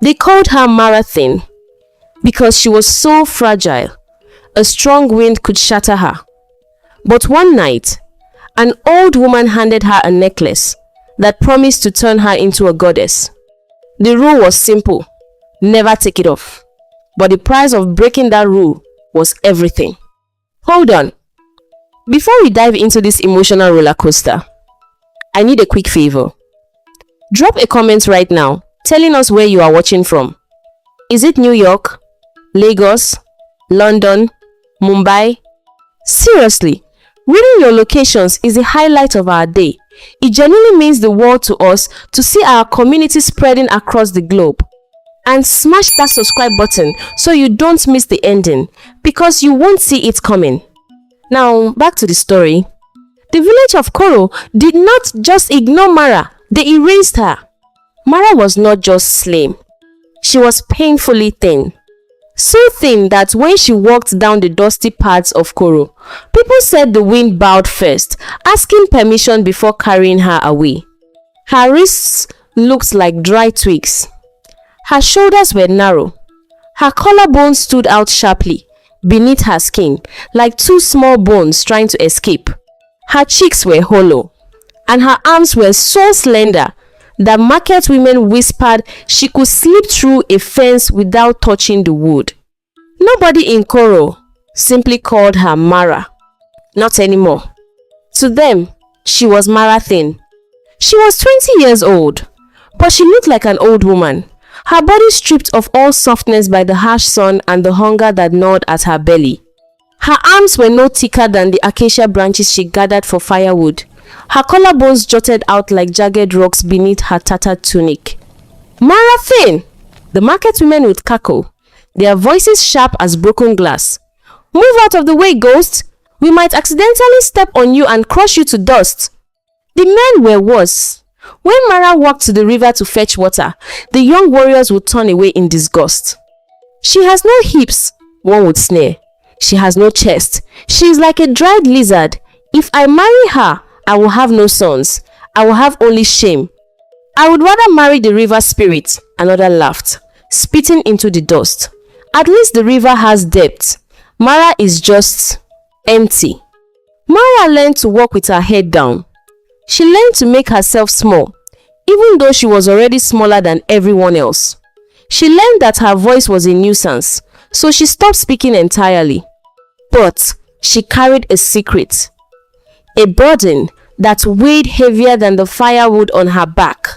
They called her Marathon because she was so fragile. A strong wind could shatter her. But one night, an old woman handed her a necklace that promised to turn her into a goddess. The rule was simple: never take it off. But the price of breaking that rule was everything. Hold on. Before we dive into this emotional roller coaster, I need a quick favor. Drop a comment right now telling us where you are watching from. Is it New York, Lagos, London, Mumbai? Seriously, reading your locations is the highlight of our day. It genuinely means the world to us to see our community spreading across the globe. And smash that subscribe button so you don't miss the ending, because you won't see it coming. Now, back to the story. The village of Koro did not just ignore Mara, they erased her. Mara was not just slim. She was painfully thin. So thin that when she walked down the dusty paths of Koro, people said the wind bowed first, asking permission before carrying her away. Her wrists looked like dry twigs. Her shoulders were narrow. Her collarbone stood out sharply beneath her skin, like two small bones trying to escape. Her cheeks were hollow, and her arms were so slender that market women whispered she could slip through a fence without touching the wood. Nobody in Koro simply called her Mara. Not anymore. To them, she was Marathon. She was 20 years old, but she looked like an old woman. Her body stripped of all softness by the harsh sun and the hunger that gnawed at her belly. Her arms were no thicker than the acacia branches she gathered for firewood. Her collarbones jutted out like jagged rocks beneath her tattered tunic. Marathon! The market women would cackle, their voices sharp as broken glass. Move out of the way, ghost! We might accidentally step on you and crush you to dust. The men were worse. When Mara walked to the river to fetch water, the young warriors would turn away in disgust. She has no hips, one would sneer. She has no chest. She is like a dried lizard. If I marry her, I will have no sons. I will have only shame. I would rather marry the river spirit. Another laughed, spitting into the dust. At least the river has depth. Mara is just empty. Mara learned to walk with her head down. She learned to make herself small, even though she was already smaller than everyone else. She learned that her voice was a nuisance, so she stopped speaking entirely. But she carried a secret, a burden that weighed heavier than the firewood on her back.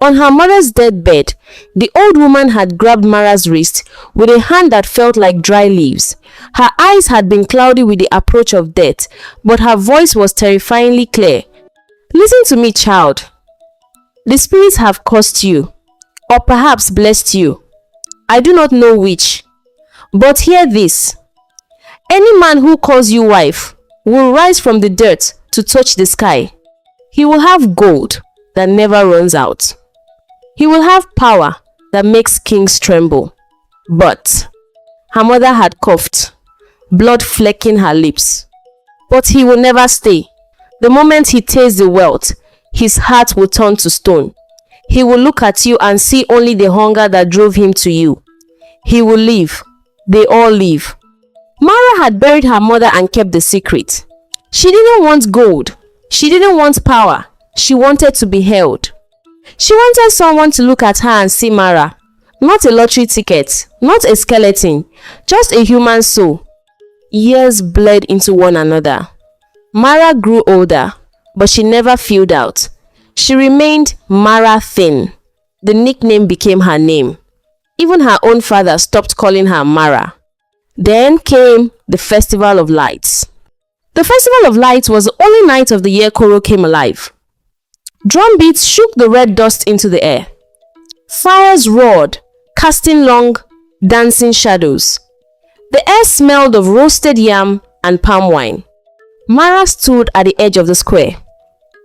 On her mother's deathbed, the old woman had grabbed Mara's wrist with a hand that felt like dry leaves. Her eyes had been cloudy with the approach of death, but her voice was terrifyingly clear. Listen to me, child. The spirits have cursed you, or perhaps blessed you. I do not know which. But hear this. Any man who calls you wife will rise from the dirt to touch the sky. He will have gold that never runs out. He will have power that makes kings tremble. But her mother had coughed, blood flecking her lips. But he will never stay. The moment he tastes the wealth, his heart will turn to stone. He will look at you and see only the hunger that drove him to you. He will leave. They all leave. Mara had buried her mother and kept the secret. She didn't want gold. She didn't want power. She wanted to be held. She wanted someone to look at her and see Mara. Not a lottery ticket, not a skeleton, just a human soul. Years bled into one another. Mara grew older, but she never filled out. She remained Mara-thin. The nickname became her name. Even her own father stopped calling her Mara. Then came the Festival of Lights. The Festival of Lights was the only night of the year Koro came alive. Drum beats shook the red dust into the air. Fires roared, casting long, dancing shadows. The air smelled of roasted yam and palm wine. Mara stood at the edge of the square.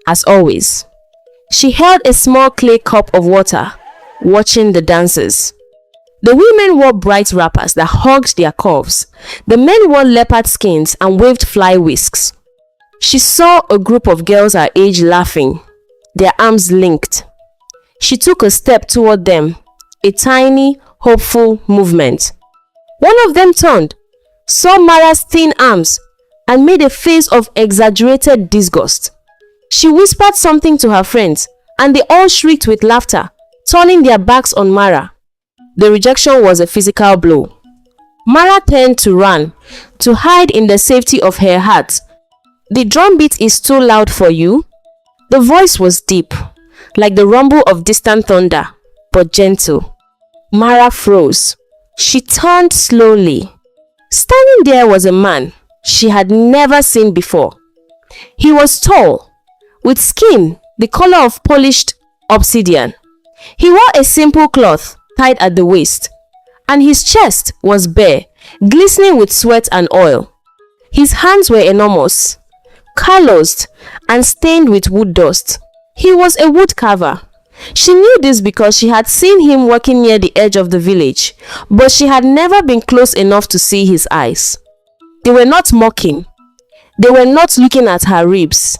As always, she held a small clay cup of water, watching the dancers. The women wore bright wrappers that hugged their curves. The men wore leopard skins and waved fly whisks. She saw a group of girls her age laughing, their arms linked. She took a step toward them, a tiny, hopeful movement. One of them turned, saw Mara's thin arms, and made a face of exaggerated disgust. She whispered something to her friends, and they all shrieked with laughter, turning their backs on Mara. The rejection was a physical blow. Mara turned to run, to hide in the safety of her heart. The drumbeat is too loud for you? The voice was deep, like the rumble of distant thunder, but gentle. Mara froze. She turned slowly. Standing there was a man she had never seen before. He was tall, with skin the color of polished obsidian. He wore a simple cloth tied at the waist, and his chest was bare, glistening with sweat and oil. His hands were enormous, calloused and stained with wood dust. He was a wood carver. She knew this because she had seen him working near the edge of the village, but she had never been close enough to see his eyes. They were not mocking. They were not looking at her ribs.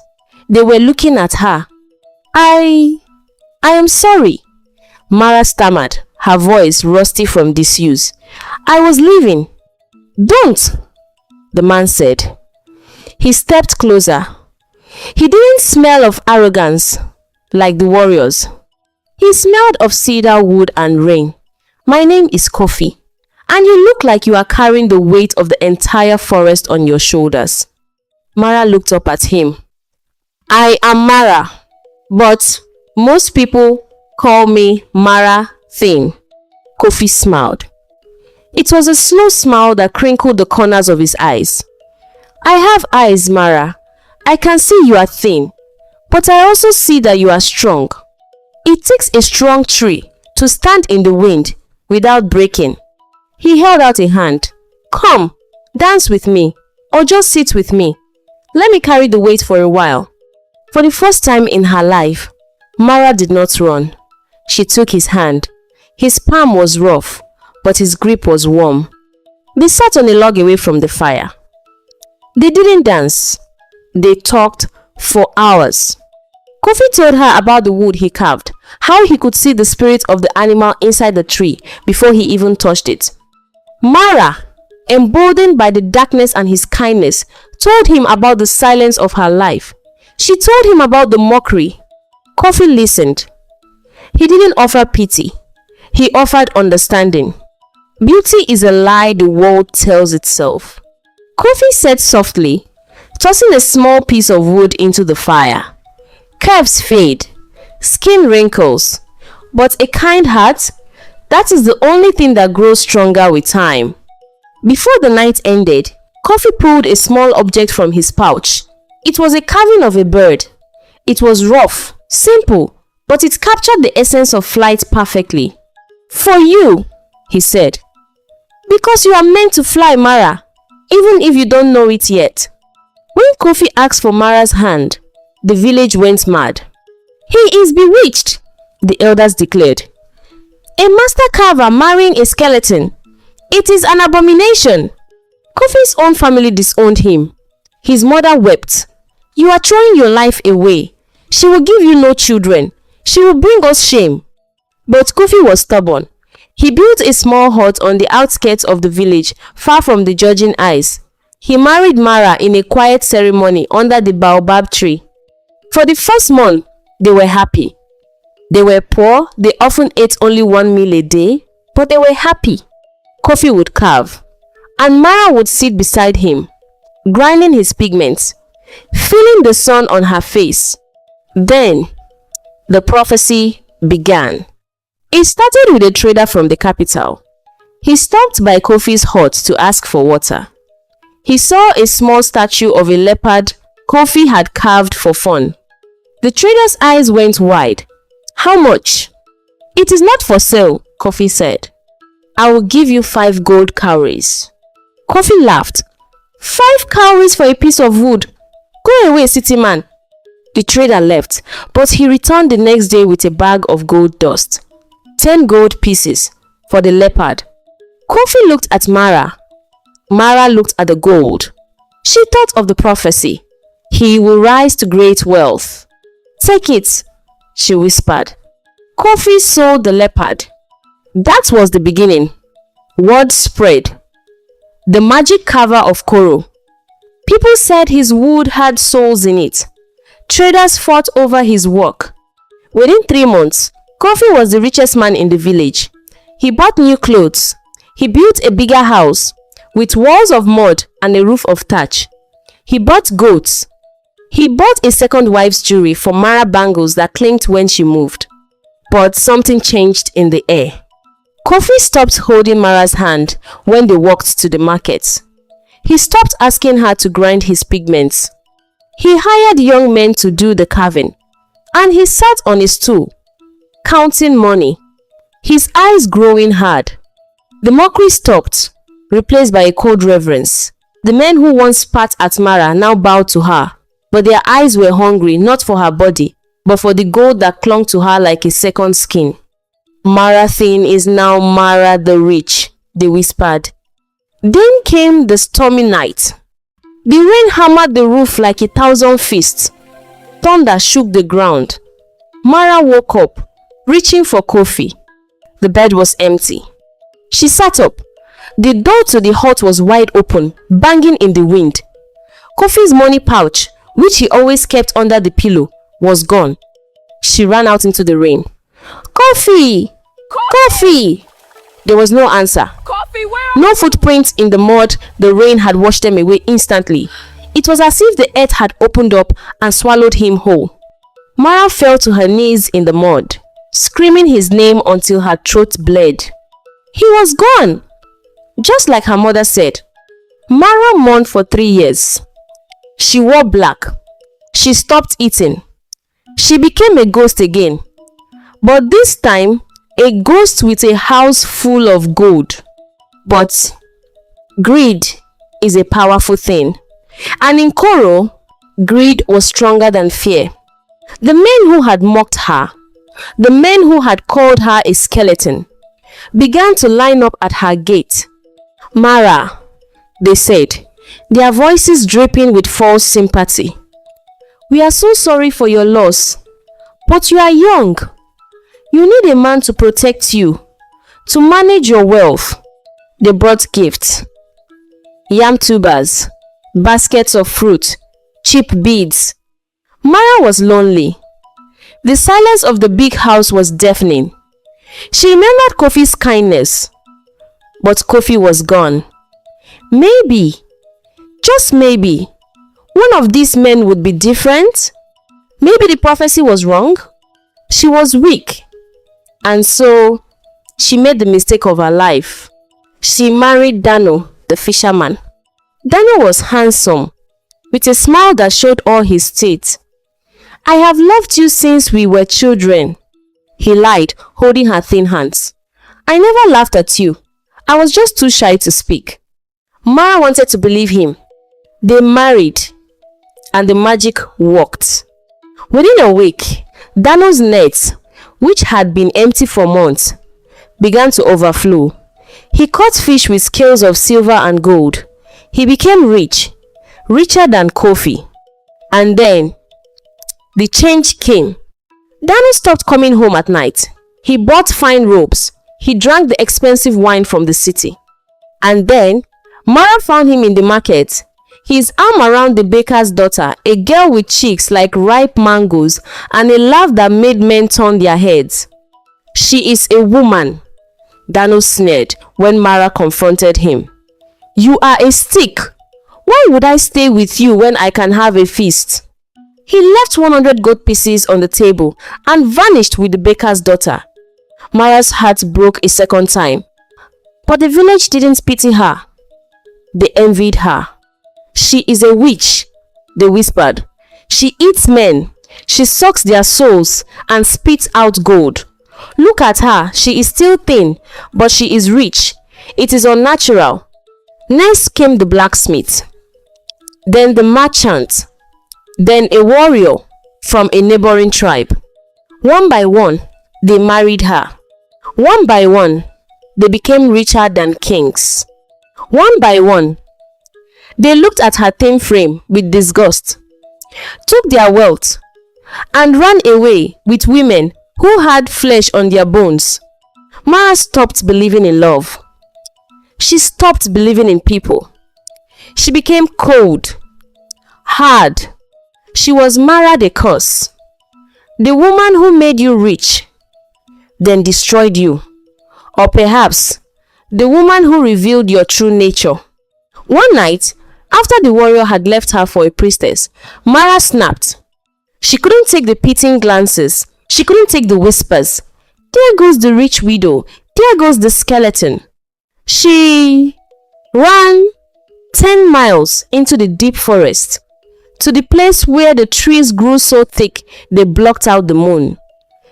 They were looking at her. I am sorry, Mara stammered, her voice rusty from disuse. I was leaving. Don't, the man said. He stepped closer. He didn't smell of arrogance like the warriors. He smelled of cedar wood and rain. My name is Kofi, and you look like you are carrying the weight of the entire forest on your shoulders. Mara looked up at him. I am Mara, but most people call me Mara Thin. Kofi smiled. It was a slow smile that crinkled the corners of his eyes. I have eyes, Mara. I can see you are thin, but I also see that you are strong. It takes a strong tree to stand in the wind without breaking. He held out a hand. Come, dance with me, or just sit with me. Let me carry the weight for a while. For the first time in her life, Mara did not run. She took his hand. His palm was rough, but his grip was warm. They sat on a log away from the fire. They didn't dance. They talked for hours. Kofi told her about the wood he carved, how he could see the spirit of the animal inside the tree before he even touched it. Mara, emboldened by the darkness and his kindness, told him about the silence of her life. She told him about the mockery. Kofi listened. He didn't offer pity. He offered understanding. Beauty is a lie the world tells itself. Kofi said softly, tossing a small piece of wood into the fire. Curves fade, skin wrinkles, but a kind heart, that is the only thing that grows stronger with time. Before the night ended, Kofi pulled a small object from his pouch. It was a carving of a bird. It was rough, simple, but it captured the essence of flight perfectly. For you, he said. Because you are meant to fly, Mara, even if you don't know it yet. When Kofi asked for Mara's hand, the village went mad. He is bewitched, the elders declared. A master carver marrying a skeleton. It is an abomination. Kofi's own family disowned him. His mother wept. You are throwing your life away. She will give you no children. She will bring us shame. But Kofi was stubborn. He built a small hut on the outskirts of the village, far from the judging eyes. He married Mara in a quiet ceremony under the baobab tree. For the first month, they were happy. They were poor, they often ate only one meal a day, but they were happy. Kofi would carve, and Mara would sit beside him, grinding his pigments, feeling the sun on her face. Then, the prophecy began. It started with a trader from the capital. He stopped by Kofi's hut to ask for water. He saw a small statue of a leopard Kofi had carved for fun. The trader's eyes went wide. How much? It is not for sale, Kofi said. I will give you 5 gold cowries. Kofi laughed. 5 cowries for a piece of wood? Go away, city man. The trader left, but he returned the next day with a bag of gold dust. 10 gold pieces for the leopard. Kofi looked at Mara. Mara looked at the gold. She thought of the prophecy. He will rise to great wealth. Take it, she whispered. Kofi sold the leopard. That was the beginning. Word spread. The magic carver of Koro. People said his wood had souls in it. Traders fought over his work. Within 3 months, Kofi was the richest man in the village. He bought new clothes. He built a bigger house with walls of mud and a roof of thatch. He bought goats. He bought a second wife's jewelry for Mara bangles that clinked when she moved. But something changed in the air. Kofi stopped holding Mara's hand when they walked to the market. He stopped asking her to grind his pigments. He hired young men to do the carving, and he sat on a stool, counting money, his eyes growing hard. The mockery stopped, replaced by a cold reverence. The men who once spat at Mara now bowed to her, but their eyes were hungry not for her body, but for the gold that clung to her like a second skin. Mara Thin is now Mara the rich, they whispered. Then came the stormy night. The rain hammered the roof like 1,000 fists. Thunder shook the ground. Mara woke up, reaching for Kofi. The bed was empty. She sat up. The door to the hut was wide open, banging in the wind. Kofi's money pouch, which he always kept under the pillow, was gone. She ran out into the rain. Kofi! Kofi! There was no answer. Kofi, where No footprints in the mud. The rain had washed them away instantly. It was as if the earth had opened up and swallowed him whole. Mara fell to her knees in the mud, screaming his name until her throat bled. He was gone! Just like her mother said. Mara mourned for 3 years. She wore black. She stopped eating. She became a ghost again. But this time, a ghost with a house full of gold. But greed is a powerful thing. And in Koro, greed was stronger than fear. The men who had mocked her, the men who had called her a skeleton, began to line up at her gate. Mara, they said, their voices dripping with false sympathy. We are so sorry for your loss, but you are young. You need a man to protect you, to manage your wealth. They brought gifts. Yam tubers, baskets of fruit, cheap beads. Mara was lonely. The silence of the big house was deafening. She remembered Kofi's kindness, but Kofi was gone. Maybe, just maybe, one of these men would be different. Maybe the prophecy was wrong. She was weak, and so she made the mistake of her life. She married Dano, the fisherman. Dano was handsome, with a smile that showed all his teeth. I have loved you since we were children, he lied, holding her thin hands. I never laughed at you. I was just too shy to speak. Mara wanted to believe him. They married, and the magic worked. Within a week, Dano's nets, which had been empty for months, began to overflow. He caught fish with scales of silver and gold. He became rich, richer than Kofi. And then, the change came. Dano stopped coming home at night. He bought fine robes. He drank the expensive wine from the city. And then, Mara found him in the market, his arm around the baker's daughter, a girl with cheeks like ripe mangoes and a laugh that made men turn their heads. She is a woman, Dano sneered when Mara confronted him. You are a stick. Why would I stay with you when I can have a feast? He left 100 gold pieces on the table and vanished with the baker's daughter. Mara's heart broke a second time. But the village didn't pity her. They envied her. She is a witch, they whispered. She eats men. She sucks their souls and spits out gold. Look at her. She is still thin, but she is rich. It is unnatural. Next came the blacksmith. Then the merchant. Then a warrior from a neighboring tribe. One by one, they married her. One by one, they became richer than kings. One by one, they looked at her thin frame with disgust, took their wealth, and ran away with women who had flesh on their bones. Mara stopped believing in love. She stopped believing in people. She became cold, hard. She was Mara the curse. The woman who made you rich, then destroyed you. Or perhaps, the woman who revealed your true nature. One night, after the warrior had left her for a priestess, Mara snapped. She couldn't take the pitying glances. She couldn't take the whispers. There goes the rich widow. There goes the skeleton. She ran 10 miles into the deep forest, to the place where the trees grew so thick they blocked out the moon.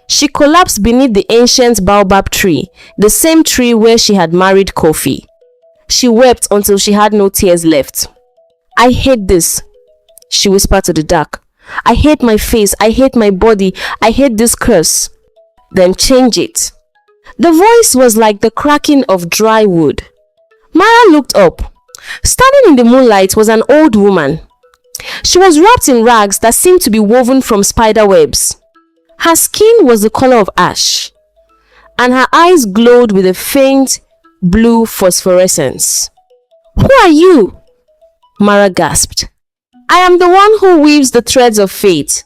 She collapsed beneath the ancient baobab tree, the same tree where she had married Kofi. She wept until she had no tears left. I hate this, she whispered to the dark. I hate my face, I hate my body, I hate this curse. Then change it. The voice was like the cracking of dry wood. Mara looked up. Standing in the moonlight was an old woman. She was wrapped in rags that seemed to be woven from spider webs. Her skin was the color of ash, and her eyes glowed with a faint blue phosphorescence. Who are you? Mara gasped. I am the one who weaves the threads of fate,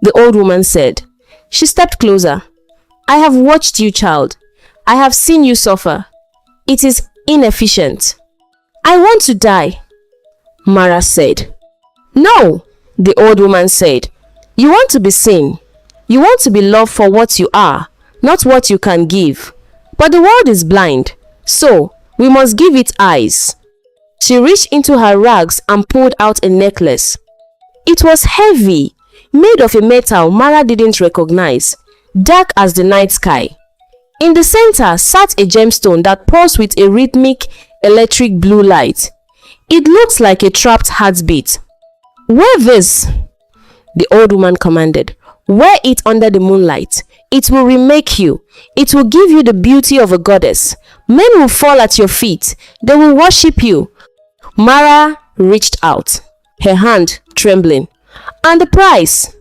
the old woman said. She stepped closer. I have watched you, child. I have seen you suffer. It is inefficient. I want to die, Mara said. No, the old woman said. You want to be seen. You want to be loved for what you are, not what you can give. But the world is blind, so we must give it eyes. She reached into her rags and pulled out a necklace. It was heavy, made of a metal Mara didn't recognize, dark as the night sky. In the center sat a gemstone that pulsed with a rhythmic electric blue light. It looked like a trapped heartbeat. Wear this, the old woman commanded. Wear it under the moonlight. It will remake you. It will give you the beauty of a goddess. Men will fall at your feet. They will worship you. Mara reached out, her hand trembling. And the price?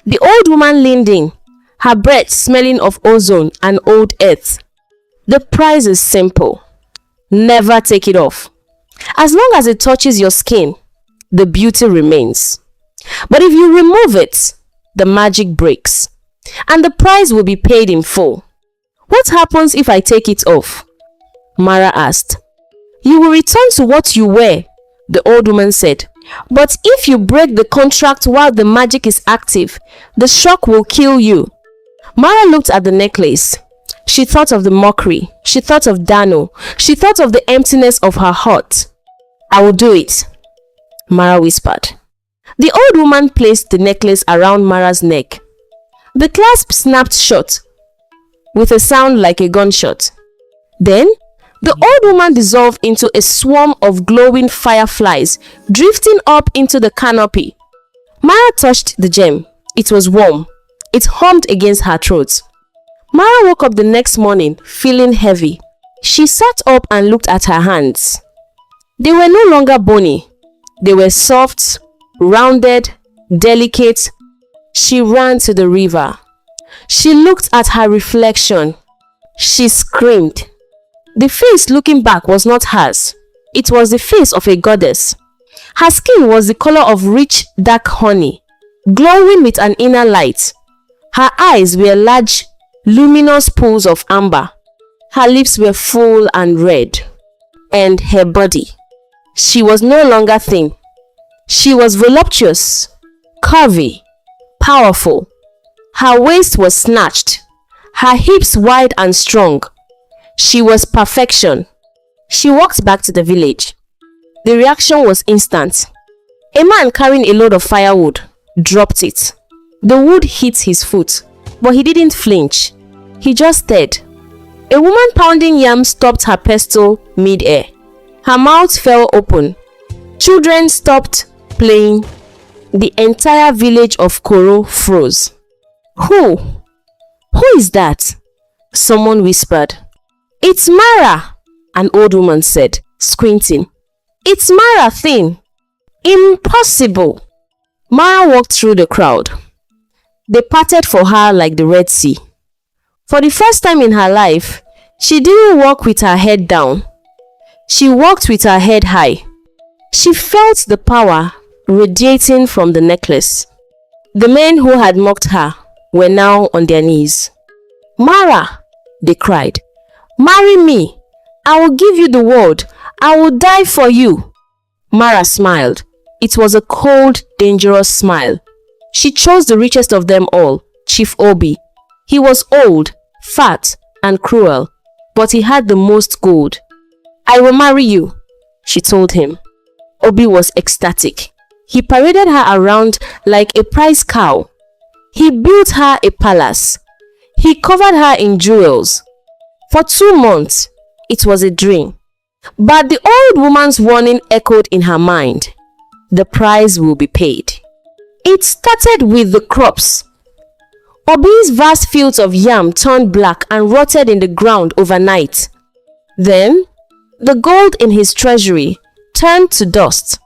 The old woman leaned in, her breath smelling of ozone and old earth. The price is simple. Never take it off. As long as it touches your skin, the beauty remains. But if you remove it, the magic breaks, and the price will be paid in full. What happens if I take it off? Mara asked. You will return to what you were, the old woman said. But if you break the contract while the magic is active, the shock will kill you. Mara looked at the necklace. She thought of the mockery. She thought of Dano. She thought of the emptiness of her heart. I will do it, Mara whispered. The old woman placed the necklace around Mara's neck. The clasp snapped shut, with a sound like a gunshot. Then, the old woman dissolved into a swarm of glowing fireflies, drifting up into the canopy. Mara touched the gem. It was warm. It hummed against her throat. Mara woke up the next morning, feeling heavy. She sat up and looked at her hands. They were no longer bony. They were soft, rounded, delicate. She ran to the river. She looked at her reflection. She screamed. The face looking back was not hers. It was the face of a goddess. Her skin was the color of rich, dark honey, glowing with an inner light. Her eyes were large, luminous pools of amber. Her lips were full and red. And her body. She was no longer thin. She was voluptuous, curvy, powerful. Her waist was snatched, her hips wide and strong. She was perfection. She walked back to the village. The reaction was instant. A man carrying a load of firewood dropped it. The wood hit his foot, but he didn't flinch. He just stared. A woman pounding yam stopped her pestle mid-air. Her mouth fell open. Children stopped playing. The entire village of Koro froze. Who is that? Someone whispered. It's Mara, an old woman said, squinting. It's Mara Thin. Impossible. Mara walked through the crowd. They parted for her like the Red Sea. For the first time in her life, She didn't walk with her head down. She walked with her head high. She felt the power radiating from the necklace. The men who had mocked her were now on their knees. "Mara," they cried, "marry me. I will give you the world. I will die for you." Mara smiled. It was a cold, dangerous smile. She chose the richest of them all, Chief Obi. He was old, fat, and cruel, but he had the most gold. "I will marry you," she told him. Obi was ecstatic. He paraded her around like a prize cow. He built her a palace. He covered her in jewels. For 2 months, it was a dream. But the old woman's warning echoed in her mind. The price will be paid. It started with the crops. Obi's vast fields of yam turned black and rotted in the ground overnight. Then, the gold in his treasury turned to dust.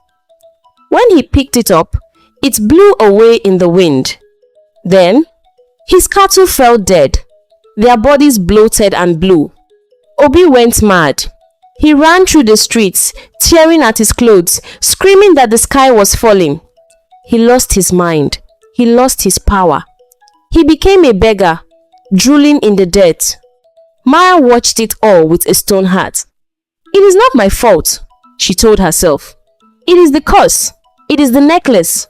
When he picked it up, it blew away in the wind. Then, his cattle fell dead, their bodies bloated and blue. Obi went mad. He ran through the streets, tearing at his clothes, screaming that the sky was falling. He lost his mind. He lost his power. He became a beggar, drooling in the dirt. Mara watched it all with a stone heart. "It is not my fault," she told herself. "It is the curse. It is the necklace."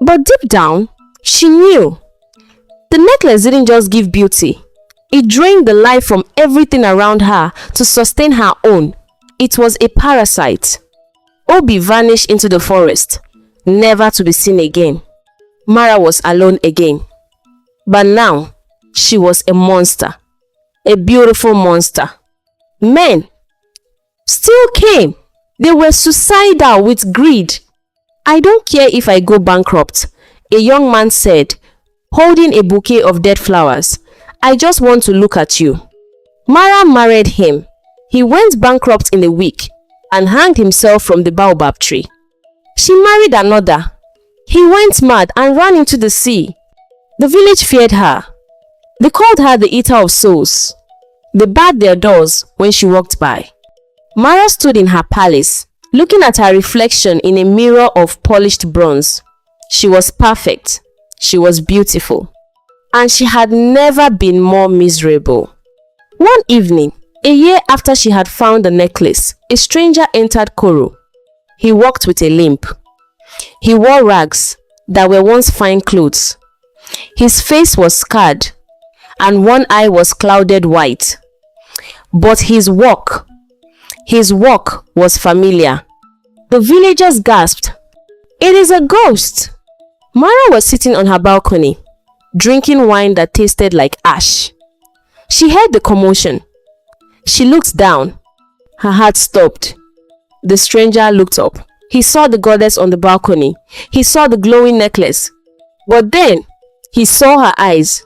But deep down, she knew. The necklace didn't just give beauty. It drained the life from everything around her to sustain her own. It was a parasite. Obi vanished into the forest, never to be seen again. Mara was alone again. But now, she was a monster. A beautiful monster. Men still came. They were suicidal with greed. "I don't care if I go bankrupt," a young man said, holding a bouquet of dead flowers. "I just want to look at you." Mara married him. He went bankrupt in a week and hanged himself from the baobab tree. She married another. He went mad and ran into the sea. The village feared her. They called her the eater of souls. They barred their doors when she walked by. Mara stood in her palace, looking at her reflection in a mirror of polished bronze. She was perfect. She was beautiful. And she had never been more miserable. One evening, a year after she had found the necklace, a stranger entered Koro. He walked with a limp. He wore rags that were once fine clothes. His face was scarred, and one eye was clouded white. But his walk was familiar. The villagers gasped, "It is a ghost!" Mara was sitting on her balcony, drinking wine that tasted like ash. She heard the commotion. She looked down. Her heart stopped. The stranger looked up. He saw the goddess on the balcony. He saw the glowing necklace. But then, he saw her eyes.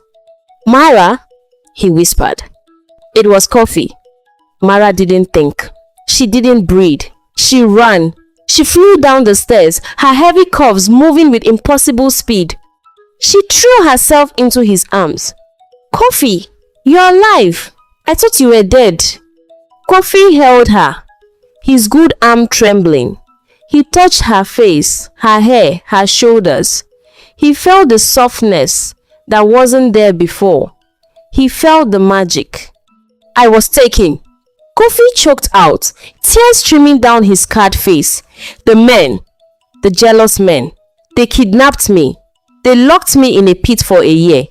"Mara," he whispered. It was Kofi. Mara didn't think. She didn't breathe. She ran. She flew down the stairs, her heavy curves moving with impossible speed. She threw herself into his arms. "Kofi, you're alive. I thought you were dead." Kofi held her, his good arm trembling. He touched her face, her hair, her shoulders. He felt the softness that wasn't there before. He felt the magic. "I was taken." Kofi choked out, tears streaming down his scarred face. "The men, the jealous men, they kidnapped me. They locked me in a pit for a year.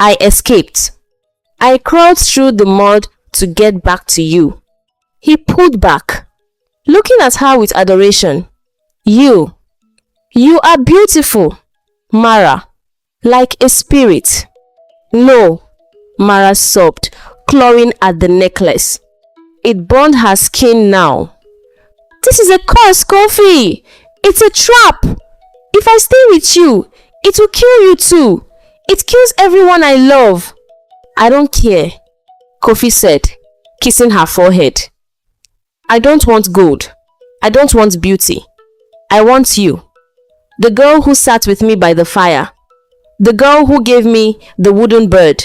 I escaped. I crawled through the mud to get back to you." He pulled back, looking at her with adoration. You are beautiful, Mara, like a spirit." "No," Mara sobbed, clawing at the necklace. It burned her skin now. "This is a curse, Kofi. It's a trap. If I stay with you, it will kill you too. It kills everyone I love." "I don't care," Kofi said, kissing her forehead. "I don't want gold. I don't want beauty. I want you. The girl who sat with me by the fire. The girl who gave me the wooden bird."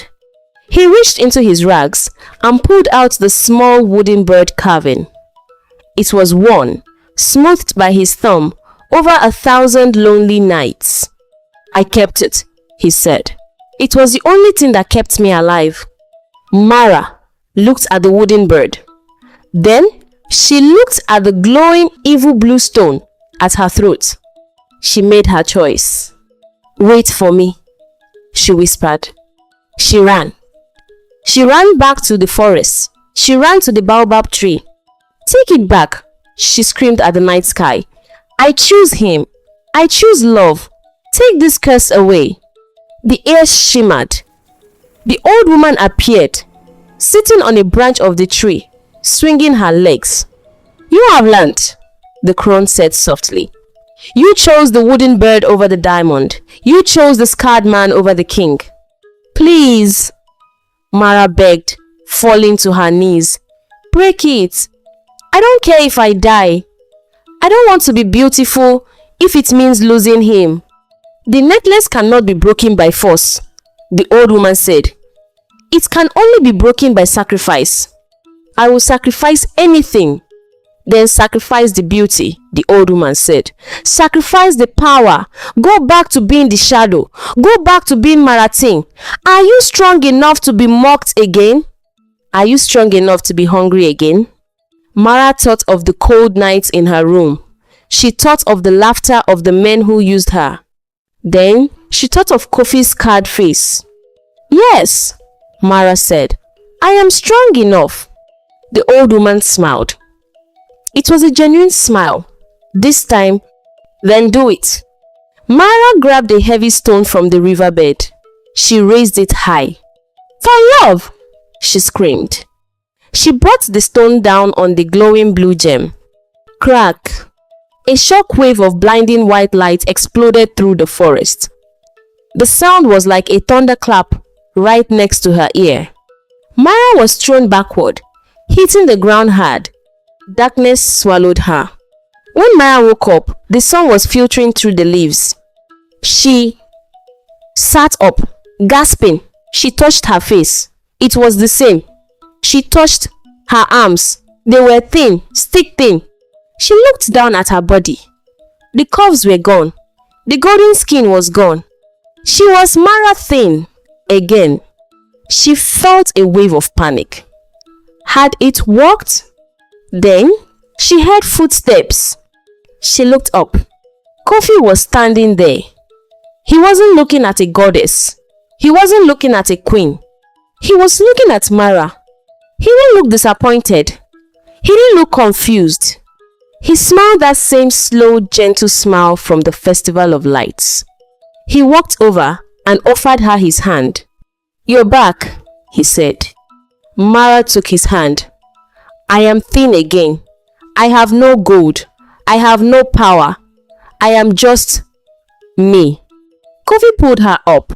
He reached into his rags and pulled out the small wooden bird carving. It was worn, smoothed by his thumb over 1,000 lonely nights. "I kept it," he said. "It was the only thing that kept me alive." Mara looked at the wooden bird. Then she looked at the glowing evil blue stone at her throat. She made her choice. "Wait for me," she whispered. She ran. She ran back to the forest. She ran to the baobab tree. "Take it back," she screamed at the night sky. "I choose him. I choose love. Take this curse away." The air shimmered. The old woman appeared, sitting on a branch of the tree, swinging her legs. "You have learnt," the crone said softly. "You chose the wooden bird over the diamond. You chose the scarred man over the king." "Please," Mara begged, falling to her knees. "Break it. I don't care if I die. I don't want to be beautiful if it means losing him." "The necklace cannot be broken by force," the old woman said. "It can only be broken by sacrifice." "I will sacrifice anything." "Then sacrifice the beauty," the old woman said. "Sacrifice the power. Go back to being the shadow. Go back to being Maratin. Are you strong enough to be mocked again? Are you strong enough to be hungry again?" Mara thought of the cold nights in her room. She thought of the laughter of the men who used her. Then she thought of Kofi's scarred face. "Yes," Mara said, "I am strong enough." The old woman smiled. It was a genuine smile. This time, "Then do it." Mara grabbed a heavy stone from the riverbed. She raised it high. "For love!" she screamed. She brought the stone down on the glowing blue gem. Crack! A shock wave of blinding white light exploded through the forest. The sound was like a thunderclap right next to her ear. Mara was thrown backward, hitting the ground hard. Darkness swallowed her. When Mara woke up, the sun was filtering through the leaves. She sat up, gasping. She touched her face. It was the same. She touched her arms. They were thin, stick thin. She looked down at her body. The curves were gone. The golden skin was gone. She was Mara thin again. She felt a wave of panic. Had it worked? Then she heard footsteps. She looked up. Kofi was standing there. He wasn't looking at a goddess. He wasn't looking at a queen. He was looking at Mara. He didn't look disappointed. He didn't look confused. He smiled that same slow, gentle smile from the Festival of Lights. He walked over and offered her his hand. "You're back," he said. Mara took his hand. "I am thin again. I have no gold. I have no power. I am just me." Kofi pulled her up.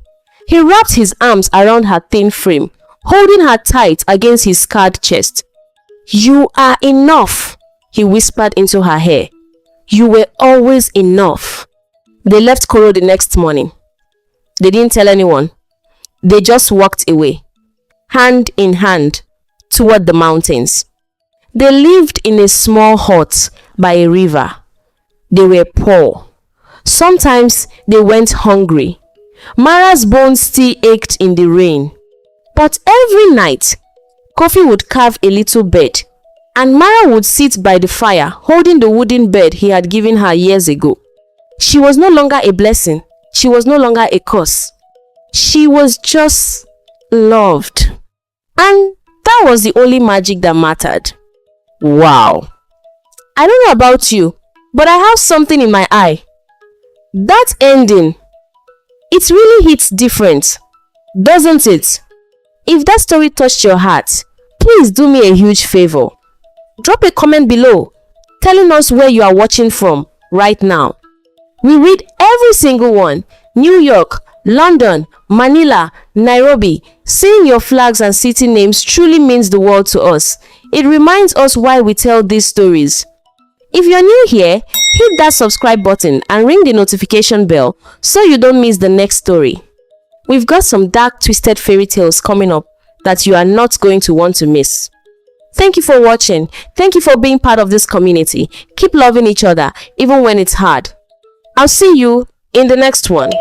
He wrapped his arms around her thin frame, holding her tight against his scarred chest. "You are enough," he whispered into her hair. "You were always enough." They left Koro the next morning. They didn't tell anyone. They just walked away, hand in hand, toward the mountains. They lived in a small hut by a river. They were poor. Sometimes they went hungry. Mara's bones still ached in the rain. But every night, Kofi would carve a little bed, and Mara would sit by the fire holding the wooden bed he had given her years ago. She was no longer a blessing. She was no longer a curse. She was just loved. And that was the only magic that mattered. Wow. I don't know about you, but I have something in my eye. That ending, it really hits different, doesn't it? If that story touched your heart, please do me a huge favor. Drop a comment below telling us where you are watching from right now. We read every single one. New York, London, Manila, Nairobi. Seeing your flags and city names truly means the world to us. It reminds us why we tell these stories. If you're new here, hit that subscribe button and ring the notification bell so you don't miss the next story. We've got some dark, twisted fairy tales coming up, that you are not going to want to miss. Thank you for watching. Thank you for being part of this community. Keep loving each other even when it's hard. I'll see you in the next one.